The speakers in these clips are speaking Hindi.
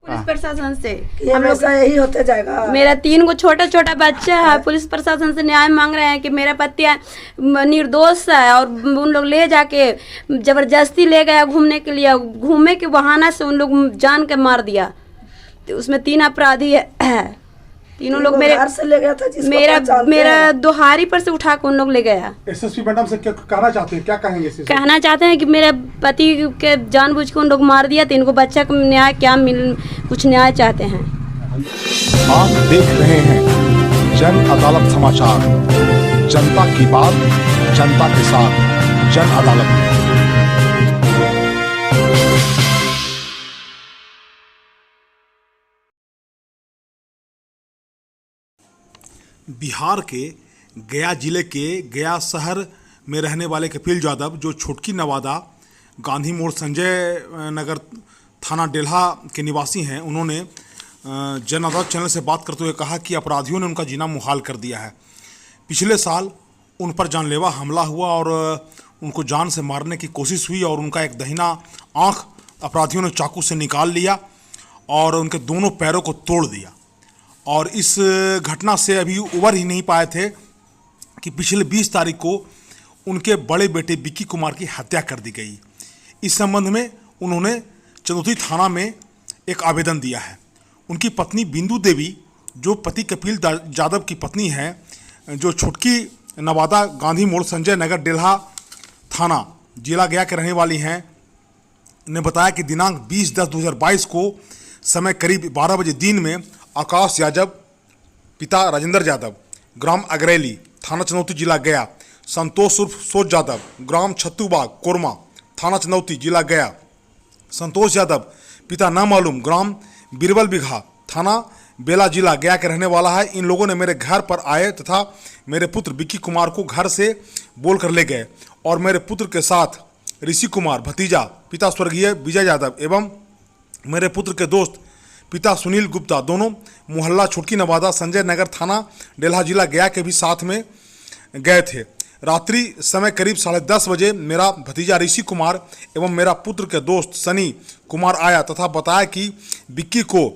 पुलिस प्रशासन से ये हम लोग हमेशा यही होते जाएगा। मेरा 3 गो छोटा छोटा बच्चा है। पुलिस प्रशासन से न्याय मांग रहे हैं कि मेरा पति निर्दोष है और उन लोग ले जाके जबरदस्ती ले गया घूमने के लिए, घूमने के बहाना से उन लोग जान के मार दिया। तो उसमें 3 अपराधी है। तीनों लोग मेरे घर से ले गया था, जिसको मेरा पहचानते मेरा हैं। दोहारी पर से उठा के उन लोग ले गया। एसएसपी मैडम से क्या कहना चाहते हैं, क्या कहेंगे इससे? कहना चाहते हैं कि मेरे पति के जानबूझ के उन लोग मार दिया, तो इनको बच्चा को न्याय क्या कुछ न्याय चाहते हैं। आप देख रहे हैं जन अदालत समाचार, जनता की बात जनता के साथ, जन अदालत। बिहार के गया जिले के गया शहर में रहने वाले कपिल यादव, जो छोटकी नवादा गांधी मोड़ संजय नगर थाना डेल्हा के निवासी हैं, उन्होंने जन अदालत चैनल से बात करते हुए कहा कि अपराधियों ने उनका जीना मुहाल कर दिया है। पिछले साल उन पर जानलेवा हमला हुआ और उनको जान से मारने की कोशिश हुई और उनका एक दाहिना आँख अपराधियों ने चाकू से निकाल लिया और उनके दोनों पैरों को तोड़ दिया। और इस घटना से अभी उबर ही नहीं पाए थे कि पिछले 20 तारीख को उनके बड़े बेटे विक्की कुमार की हत्या कर दी गई। इस संबंध में उन्होंने चंदौती थाना में एक आवेदन दिया है। उनकी पत्नी बिंदु देवी, जो पति कपिल यादव की पत्नी हैं, जो छोटकी नवादा गांधी मोड़ संजय नगर डेल्हा थाना जिला गया के रहने वाली हैं, ने बताया कि दिनांक 20/10/2022 को समय करीब 12 बजे दिन में आकाश यादव पिता राजेंद्र यादव ग्राम अगरेली थाना चंदौती जिला गया, संतोष उर्फ सोच यादव ग्राम छत्तूबाग कोरमा थाना चंदौती जिला गया, संतोष यादव पिता न मालूम ग्राम बिरबल बिघा थाना बेला जिला गया के रहने वाला है। इन लोगों ने मेरे घर पर आए तथा मेरे पुत्र विक्की कुमार को घर से बोल कर ले गए और मेरे पुत्र के साथ ऋषि कुमार भतीजा पिता स्वर्गीय विजय यादव एवं मेरे पुत्र के दोस्त पिता सुनील गुप्ता दोनों मोहल्ला छोटकी नवादा संजय नगर थाना डेल्हा जिला गया के भी साथ में गए थे। रात्रि समय करीब 10:30 बजे मेरा भतीजा ऋषि कुमार एवं मेरा पुत्र के दोस्त सनी कुमार आया तथा बताया कि विक्की को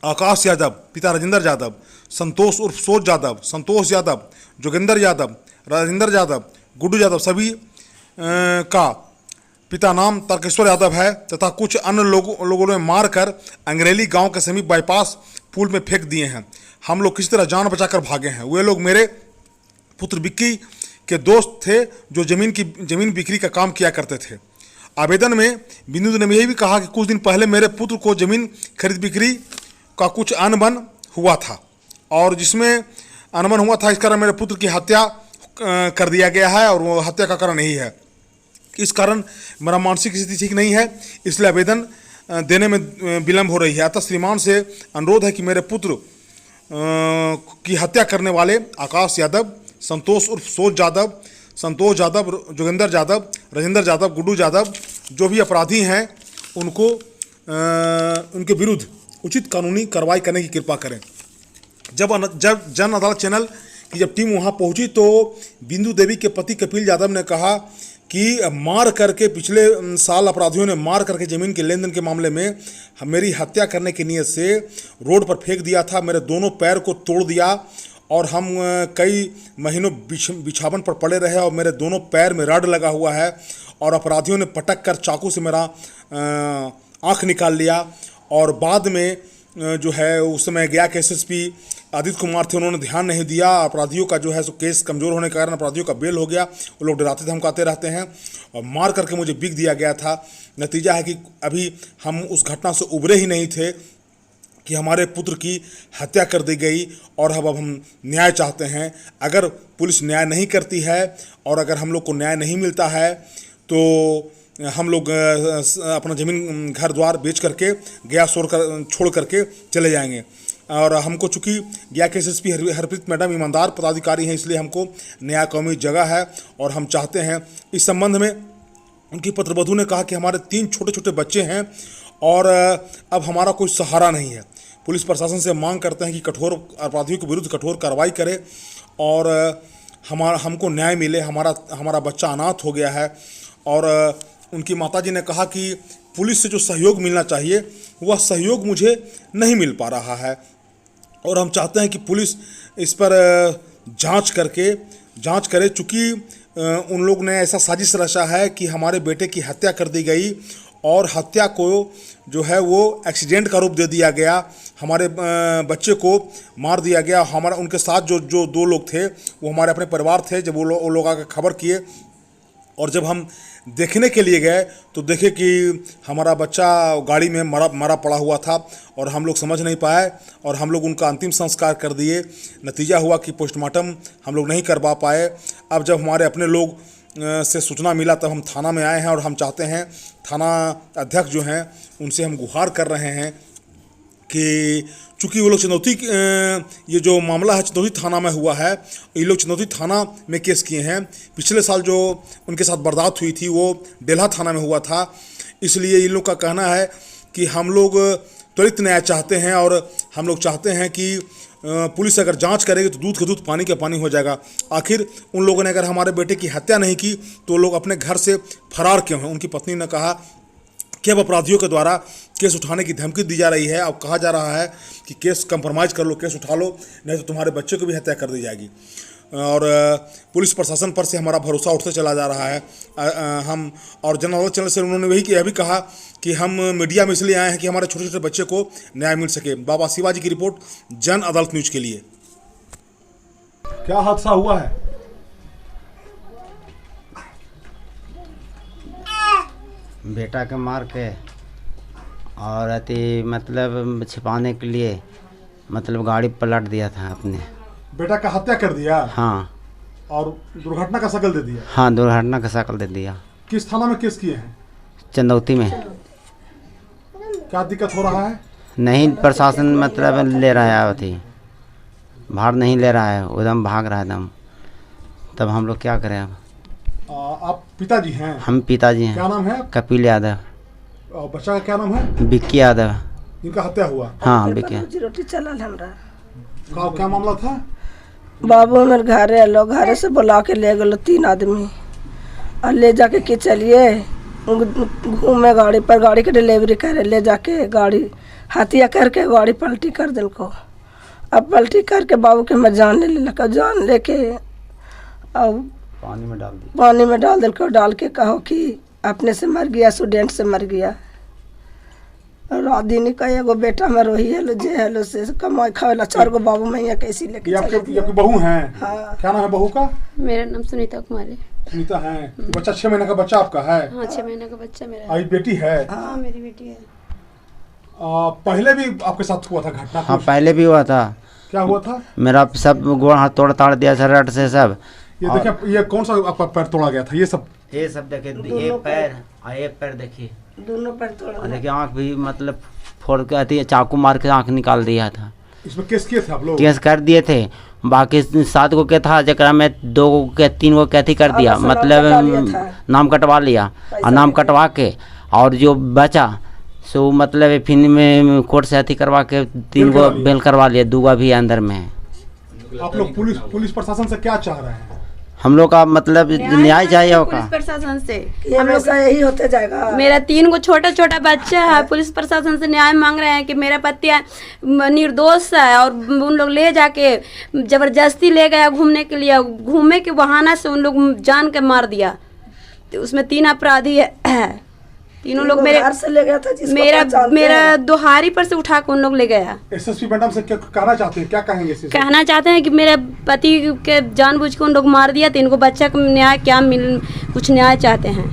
आकाश यादव पिता राजेंद्र यादव, संतोष उर्फ सोच यादव, संतोष यादव, जोगेंद्र यादव, राजेंद्र यादव, गुड्डू यादव सभी का पिता नाम तर्केश्वर यादव है तथा कुछ अन्य लोगों ने मारकर अंग्रेली गांव के समीप बाईपास पुल में फेंक दिए हैं। हम लोग किसी तरह जान बचाकर भागे हैं। वे लोग मेरे पुत्र विक्की के दोस्त थे, जो जमीन बिक्री का काम किया करते थे। आवेदन में बिंदु ने यही भी कहा कि कुछ दिन पहले मेरे पुत्र को जमीन खरीद बिक्री का कुछ अनबन हुआ था और जिसमें अनबन हुआ था, इस कारण मेरे पुत्र की हत्या कर दिया गया है और वो हत्या का कारण यही है। इस कारण मेरा मानसिक स्थिति ठीक नहीं है, इसलिए आवेदन देने में विलम्ब हो रही है। अतः श्रीमान से अनुरोध है कि मेरे पुत्र की हत्या करने वाले आकाश यादव, संतोष उर्फ सोच यादव, संतोष यादव, जोगेंद्र यादव, राजेंद्र यादव, गुड्डू यादव, जो भी अपराधी हैं, उनको उनके विरुद्ध उचित कानूनी कार्रवाई करने की कृपा करें। जब जन अदालत चैनल की जब टीम वहाँ पहुँची तो बिंदु देवी के पति कपिल यादव ने कहा कि मार करके पिछले साल अपराधियों ने मार करके ज़मीन के लेन देन के मामले में मेरी हत्या करने की नीयत से रोड पर फेंक दिया था, मेरे दोनों पैर को तोड़ दिया और हम कई महीनों बिछावन पर पड़े रहे और मेरे दोनों पैर में रड लगा हुआ है और अपराधियों ने पटक कर चाकू से मेरा आँख निकाल लिया। और बाद में जो है उस समय गया के एसएसपी आदित्य कुमार थे, उन्होंने ध्यान नहीं दिया। अपराधियों का जो है सो केस कमज़ोर होने के कारण अपराधियों का बेल हो गया। वो लोग डराते धमकाते रहते हैं और मार करके मुझे बिक दिया गया था। नतीजा है कि अभी हम उस घटना से उभरे ही नहीं थे कि हमारे पुत्र की हत्या कर दी गई और अब हम न्याय चाहते हैं। अगर पुलिस न्याय नहीं करती है और अगर हम लोग को न्याय नहीं मिलता है तो हम लोग अपना ज़मीन घर द्वार बेच करके गया छोड़ करके चले जाएंगे। और हमको चूँकि गया के एसएसपी हरप्रीत मैडम ईमानदार पदाधिकारी हैं, इसलिए हमको न्याय कौमी जगह है और हम चाहते हैं। इस संबंध में उनकी पुत्रवधू ने कहा कि हमारे 3 छोटे छोटे बच्चे हैं और अब हमारा कोई सहारा नहीं है। पुलिस प्रशासन से मांग करते हैं कि कठोर अपराधियों के विरुद्ध कठोर कार्रवाई करे और हमको न्याय मिले। हमारा बच्चा अनाथ हो गया है। और उनकी माताजी ने कहा कि पुलिस से जो सहयोग मिलना चाहिए वह सहयोग मुझे नहीं मिल पा रहा है। और हम चाहते हैं कि पुलिस इस पर जांच करे, चूँकि उन लोग ने ऐसा साजिश रचा है कि हमारे बेटे की हत्या कर दी गई और हत्या को जो है वो एक्सीडेंट का रूप दे दिया गया, हमारे बच्चे को मार दिया गया। हमारा उनके साथ जो दो लोग थे वो हमारे अपने परिवार थे। जब वो लोग आकर खबर किए और जब हम देखने के लिए गए तो देखे कि हमारा बच्चा गाड़ी में मरा पड़ा हुआ था और हम लोग समझ नहीं पाए और हम लोग उनका अंतिम संस्कार कर दिए। नतीजा हुआ कि पोस्टमार्टम हम लोग नहीं करवा पाए। अब जब हमारे अपने लोग से सूचना मिला तब हम थाना में आए हैं और हम चाहते हैं, थाना अध्यक्ष जो हैं उनसे हम गुहार कर रहे हैं कि चूँकि वो लोग चंदौती, ये जो मामला है चंदौती थाना में हुआ है, ये लोग चंदौती थाना में केस किए हैं। पिछले साल जो उनके साथ वारदात हुई थी वो डेल्हा थाना में हुआ था। इसलिए इन लोग का कहना है कि हम लोग त्वरित न्याय चाहते हैं और हम लोग चाहते हैं कि पुलिस अगर जांच करेगी तो दूध का दूध पानी का पानी हो जाएगा। आखिर उन लोगों ने अगर हमारे बेटे की हत्या नहीं की तो लोग अपने घर से फरार क्यों हैं? उनकी पत्नी ने कहा कि अब अपराधियों के द्वारा केस उठाने की धमकी दी जा रही है। अब कहा जा रहा है कि केस कंप्रोमाइज़ कर लो, केस उठा लो, नहीं तो तुम्हारे बच्चे को भी हत्या कर दी जाएगी। और पुलिस प्रशासन पर से हमारा भरोसा उठते चला जा रहा है। हम और जन अदालत चैनल से उन्होंने यह भी कहा कि हम मीडिया में इसलिए आए हैं कि हमारे छोटे छोटे बच्चे को न्याय मिल सके। बाबा शिवाजी की रिपोर्ट, जन अदालत न्यूज़ के लिए। क्या हादसा हुआ है? बेटा के मार के और अति मतलब छिपाने के लिए मतलब गाड़ी पलट दिया था अपने। बेटा का हत्या कर दिया? हाँ। और दुर्घटना का शकल दे दिया? हाँ, दुर्घटना का शकल दे दिया। किस थाना में केस किए हैं? चंदौती में। क्या दिक्कत हो रहा है? नहीं, प्रशासन मतलब ले रहा है, अति भाड़ नहीं ले रहा है, एकदम भाग रहा है एकदम। तब हम लोग क्या करें अब? आप पिताजी हैं? हम पिताजी हैं। क्या नाम है? कपिल यादव। और बच्चा का क्या नाम है? विक्की यादव। इनका हत्या हुआ? हाँ, विक्की। रोटी चलल हमरा। क्या मामला था? बाबू मेरे घरे लोग घरे से बुला के ले गए 3 आदमी और ले जाके कि चलिए घूमे गाड़ी पर, गाड़ी के डिलीवरी करे, ले जाके गाड़ी हत्या करके गाड़ी पलटी कर दिल को। अब पलटी करके बाबू के मैं जान ले लगा, जान लेके अब पानी में डाल दिल को, डाल के कहो कि अपने से मर गया, स्टूडेंट से मर गया। और आदि का एगो बेटा में रोही है जे हेलो से कमाई खावेला 4 गो बाबू मैया कैसी लेके आपकी बहू हैं? हाँ। क्या नाम है बहू का? मेरा नाम सुनीता कुमारी। सुनीता है। बच्चा 6 महीने का बच्चा आपका है? हाँ, 6 महीने का बच्चा मेरा। आई बेटी है? हाँ, मेरी बेटी है। पहले भी आपके साथ हुआ था घटना? हाँ, पहले भी हुआ था। क्या हुआ था? मेरा सब गोड़ हाथ तोड़ ताड़ दिया था, रट से सब। ये देखिए, ये कौन सा आपका पैर तोड़ा गया था? ये सब देखिए, ये पैर और ये पैर देखिए, दोनों पैर तोड़ा। देखिए आँख भी मतलब फोड़ के आती है, चाकू मार के आँख निकाल दिया था। इसमें केस किए थे आप लोग? केस कर दिए थे। बाकी 7 गो के था, जरा में 2 गो के 3 गो के कर दिया, मतलब नाम कटवा लिया। और नाम कटवा के और जो बचा सो मतलब फिर में कोर्ट से अथी करवा के 3 गो बेल करवा लिया, 2 गो भी अंदर में है। आप लोग पुलिस प्रशासन से क्या चाह रहे हैं? हम लोग का मतलब न्याय चाहिए होगा पुलिस प्रशासन से। हम लोग का यही होते जाएगा। मेरा 3 गो छोटा छोटा बच्चा है, पुलिस प्रशासन से न्याय मांग रहे हैं कि मेरा पति निर्दोष है और उन लोग ले जाके जबरदस्ती ले गया घूमने के लिए, घूमे के बहाना से उन लोग जान के मार दिया। तो उसमें 3 अपराधी है। तीनों लोग मेरे घर से ले गया था, मेरा दोहारी पर से उठा के उन लोग ले गया। एसएसपी मैडम से क्या कहना चाहते हैं? क्या कहेंगे? कहना चाहते हैं कि मेरे पति के जानबूझ के उन लोग मार दिया, तो इनको बच्चा को न्याय क्या कुछ न्याय चाहते हैं।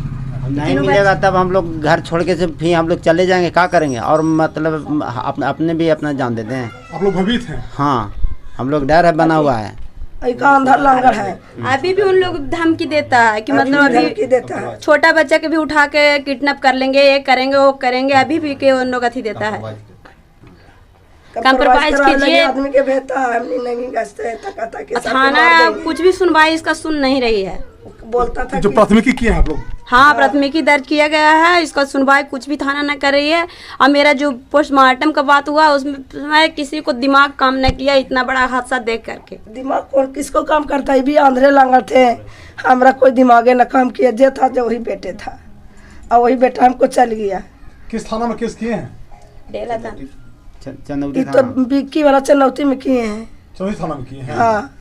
नहीं मिलेगा तब हम लोग घर छोड़ के से फिर हम लोग चले जाएंगे, क्या करेंगे? और मतलब अपने भी अपना जान देते हैं। आप लोग भयभीत हैं? हाँ, हम लोग डर है बना हुआ है। अंधर लंगर है। अभी भी उन लोग धमकी देता है कि मतलब अभी देता है, छोटा बच्चा के भी उठा के किडनैप कर लेंगे, ये करेंगे वो करेंगे। अभी भी के उन लोग अथी देता है, कंप्रोमाइज कीजिए। आदमी के भेजता है, हमने नहीं गश्ते तक कि थाना कुछ भी सुनवाई इसका सुन नहीं रही है। बोलता था जो प्राथमिकी किए हैं आप लोग? हाँ, प्राथमिकी दर्ज किया गया है, इसका सुनवाई कुछ भी थाना न कर रही है। और मेरा जो पोस्टमार्टम का बात हुआ उसमें किसी को दिमाग काम न किया, इतना बड़ा हादसा देख करके। दिमाग कौन किसको काम करता है? भी आंधळे लांगर थे, हमारा कोई दिमागे न काम किया। जे था जो वही बेटे था और वही बेटा हमको चल गया। किस थाना में केस किए हैं? डेला था। ये तो बिक्की वाला चनौती में किए हैं। चौधरी थाना में किए हैं। हाँ